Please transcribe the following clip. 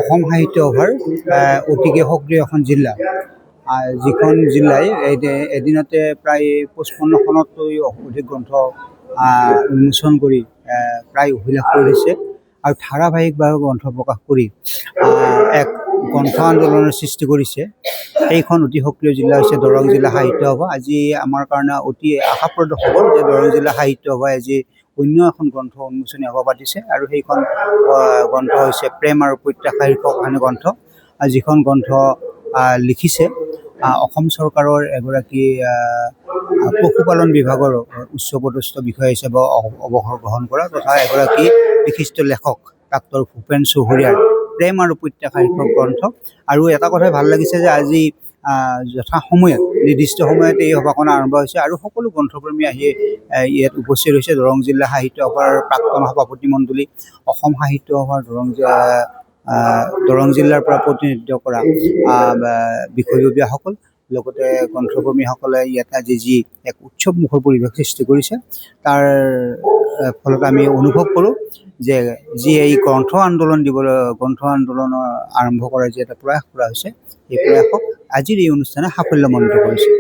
অসম সাহিত্য সভাৰ অতিকে সক্ৰিয় এখন জিলা, যিখন জিলাই এদিনতে প্ৰায় 55খনতকৈ অধিক গ্ৰন্থ উন্মোচন কৰি প্ৰায় অভিলাষ কৰিছে আৰু ধাৰাবাহিকভাৱে গ্ৰন্থ প্ৰকাশ কৰি এক গ্ৰন্থ আন্দোলনৰ সৃষ্টি কৰিছে। সেইখন অতি সক্ৰিয় জিলা হৈছে দৰং জিলা সাহিত্য সভা। আজি আমাৰ কাৰণে অতি আশাপ্ৰদ খবৰ যে দৰং জিলা সাহিত্য সভাই আজি অন্য এখন গ্ৰন্থ উন্মোচনী সভা পাতিছে আৰু সেইখন গ্ৰন্থ হৈছে প্ৰেম আৰু প্ৰত্যাশা শীৰ্ষক গ্ৰন্থ, যিখন গ্ৰন্থ লিখিছে অসম চৰকাৰৰ এগৰাকী পশুপালন বিভাগৰ উচ্চপদস্থ বিষয়া হিচাপে অৱসৰ গ্ৰহণ কৰা তথা এগৰাকী বিশিষ্ট লেখক ডাক্তৰ ভূপেন চৌধুৰীয়াৰ প্ৰেম আৰু প্ৰত্যাশা শীৰ্ষক গ্ৰন্থ। আৰু এটা কথাই ভাল লাগিছে যে আজি যথা সময়ত নিৰ্দিষ্ট সময়তে এই সভাখন আৰম্ভ হৈছে আৰু সকলো গ্ৰন্থপ্ৰেমী আহি ইয়াত উপস্থিত হৈছে। দৰং জিলা সাহিত্য সভাৰ প্ৰাক্তন সভাপতি মণ্ডলী, অসম সাহিত্য সভাৰ দৰং জিলাৰ পৰা প্ৰতিনিধিত্ব কৰা বিষয়ববীয়াসকল, লগতে গ্ৰন্থপ্ৰেমীসকলে ইয়াত আজি যি এক উৎসৱমুখৰ পৰিৱেশ সৃষ্টি কৰিছে তাৰ ফলত আমি অনুভৱ কৰোঁ যে যি এই গ্ৰন্থ আন্দোলনৰ আৰম্ভ কৰাৰ যি এটা প্ৰয়াস কৰা হৈছে এই প্ৰয়াসক আজিৰ এই অনুষ্ঠানে সাফল্যমণ্ডিত কৰিছে।